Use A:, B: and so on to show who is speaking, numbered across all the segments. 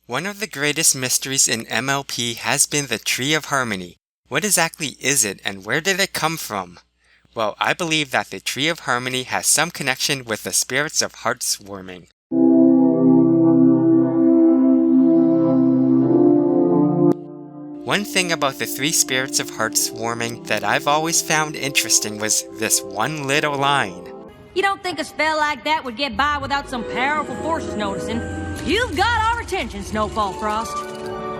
A: One of the greatest mysteries in MLP has been the Tree of Harmony. What exactly is it and where did it come from? Well, I believe that the Tree of Harmony has some connection with the spirits of heartwarming. One thing about the three spirits of heartwarming that I've always found interesting was this one little line.
B: You don't think a spell like that would get by without some powerful forces noticing? You've got our attention, Snowfall Frost.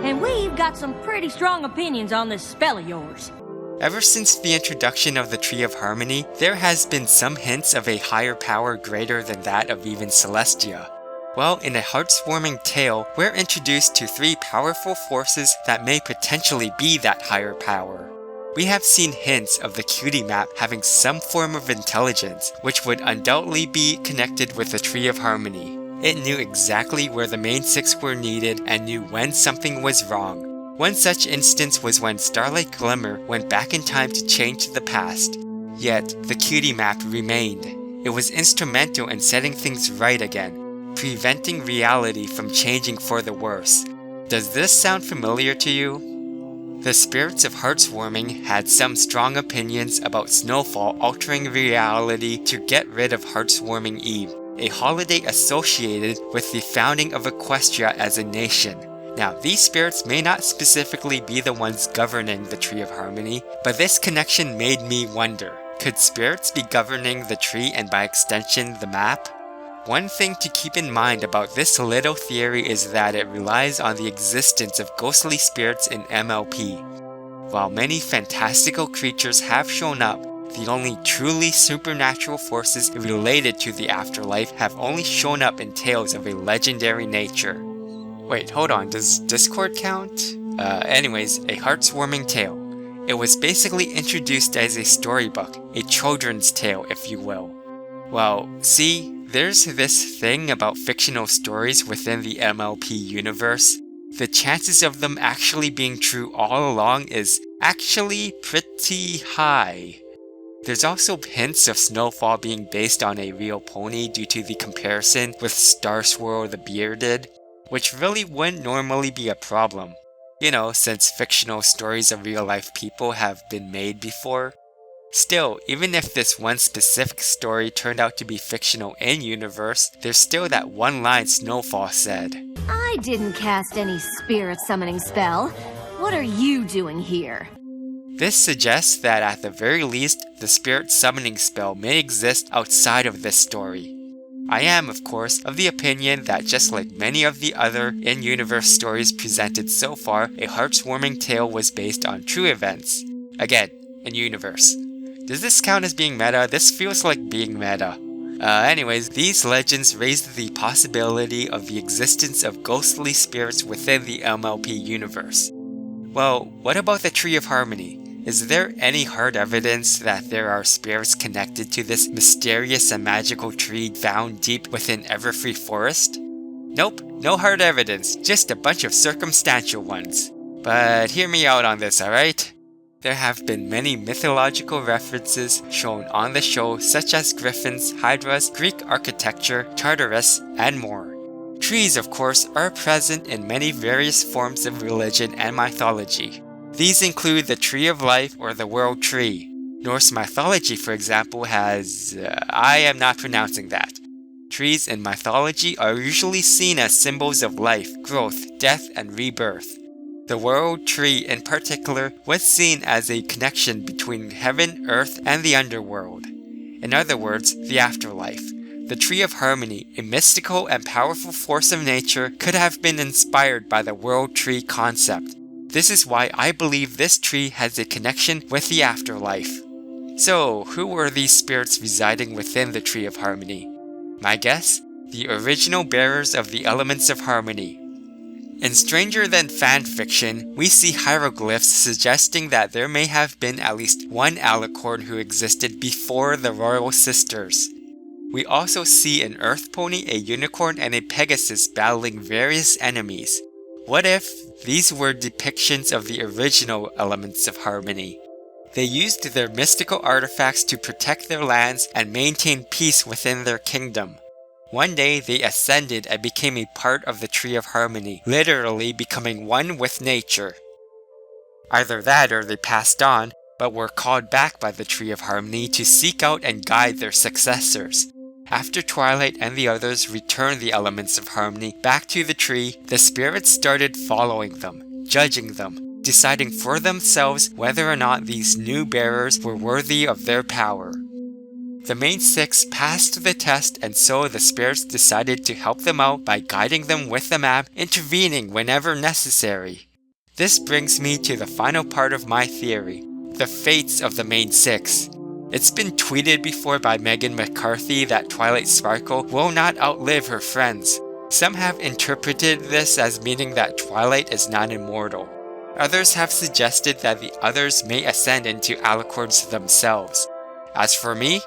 B: And we've got some pretty strong opinions on this spell of yours.
A: Ever since the introduction of the Tree of Harmony, there has been some hints of a higher power greater than that of even Celestia. Well, in a heartwarming tale, we're introduced to three powerful forces that may potentially be that higher power. We have seen hints of the cutie map having some form of intelligence, which would undoubtedly be connected with the Tree of Harmony. It knew exactly where the main six were needed and knew when something was wrong. One such instance was when Starlight Glimmer went back in time to change the past. Yet, the cutie map remained. It was instrumental in setting things right again, preventing reality from changing for the worse. Does this sound familiar to you? The spirits of heartwarming had some strong opinions about Snowfall altering reality to get rid of Heartwarming Eve, a holiday associated with the founding of Equestria as a nation. Now, these spirits may not specifically be the ones governing the Tree of Harmony, but this connection made me wonder, could spirits be governing the tree and by extension the map? One thing to keep in mind about this little theory is that it relies on the existence of ghostly spirits in MLP. While many fantastical creatures have shown up, the only truly supernatural forces related to the afterlife have only shown up in tales of a legendary nature. Wait, hold on, does Discord count? Anyways, a heartwarming tale. It was basically introduced as a storybook, a children's tale if you will. Well, see, there's this thing about fictional stories within the MLP universe. The chances of them actually being true all along is actually pretty high. There's also hints of Snowfall being based on a real pony due to the comparison with Starswirl the Bearded, which really wouldn't normally be a problem. You know, since fictional stories of real-life people have been made before. Still, even if this one specific story turned out to be fictional in-universe, there's still that one line Snowfall said.
C: I didn't cast any spirit summoning spell. What are you doing here?
A: This suggests that at the very least, the spirit summoning spell may exist outside of this story. I am, of course, of the opinion that just like many of the other in-universe stories presented so far, a heartwarming tale was based on true events. Again, in-universe. Does this count as being meta? This feels like being meta. Anyways, these legends raised the possibility of the existence of ghostly spirits within the MLP universe. Well, what about the Tree of Harmony? Is there any hard evidence that there are spirits connected to this mysterious and magical tree found deep within Everfree Forest? Nope, no hard evidence, just a bunch of circumstantial ones. But hear me out on this, alright? There have been many mythological references shown on the show such as griffins, hydras, Greek architecture, Tartarus, and more. Trees, of course, are present in many various forms of religion and mythology. These include the Tree of Life or the World Tree. Norse mythology, for example, has... I am not pronouncing that. Trees in mythology are usually seen as symbols of life, growth, death, and rebirth. The World Tree in particular was seen as a connection between heaven, earth, and the underworld. In other words, the afterlife. The Tree of Harmony, a mystical and powerful force of nature, could have been inspired by the World Tree concept. This is why I believe this tree has a connection with the afterlife. So, who were these spirits residing within the Tree of Harmony? My guess? The original bearers of the elements of harmony. In Stranger Than fanfiction, we see hieroglyphs suggesting that there may have been at least one alicorn who existed before the Royal Sisters. We also see an earth pony, a unicorn, and a Pegasus battling various enemies. What if these were depictions of the original elements of harmony? They used their mystical artifacts to protect their lands and maintain peace within their kingdom. One day they ascended and became a part of the Tree of Harmony, literally becoming one with nature. Either that or they passed on, but were called back by the Tree of Harmony to seek out and guide their successors. After Twilight and the others returned the elements of harmony back to the tree, the spirits started following them, judging them, deciding for themselves whether or not these new bearers were worthy of their power. The main six passed the test, and so the spirits decided to help them out by guiding them with the map, intervening whenever necessary. This brings me to the final part of my theory, the fates of the main six. It's been tweeted before by Meghan McCarthy that Twilight Sparkle will not outlive her friends. Some have interpreted this as meaning that Twilight is not immortal. Others have suggested that the others may ascend into alicorns themselves. As for me,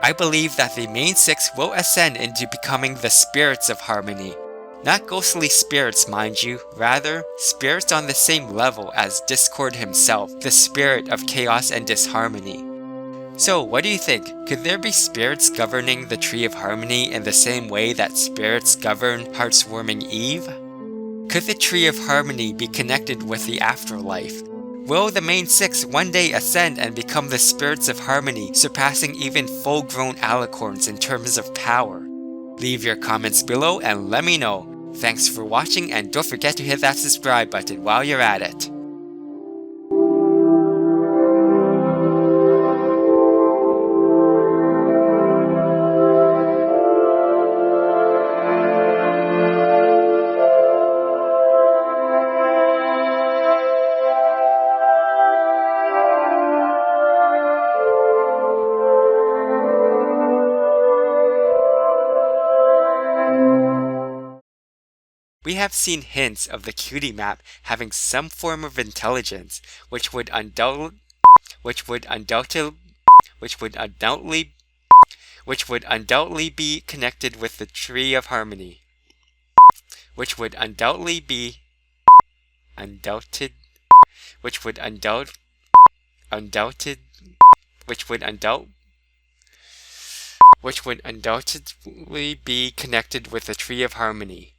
A: I believe that the main six will ascend into becoming the spirits of harmony. Not ghostly spirits, mind you, rather, spirits on the same level as Discord himself, the spirit of chaos and disharmony. So, what do you think? Could there be spirits governing the Tree of Harmony in the same way that spirits govern Heartswarming Eve? Could the Tree of Harmony be connected with the afterlife? Will the main six one day ascend and become the spirits of harmony, surpassing even full-grown alicorns in terms of power? Leave your comments below and let me know. Thanks for watching, and don't forget to hit that subscribe button while you're at it. We have seen hints of the cutie map having some form of intelligence, which would undoubtedly be connected with the Tree of Harmony. Which would undoubtedly be connected with the Tree of Harmony.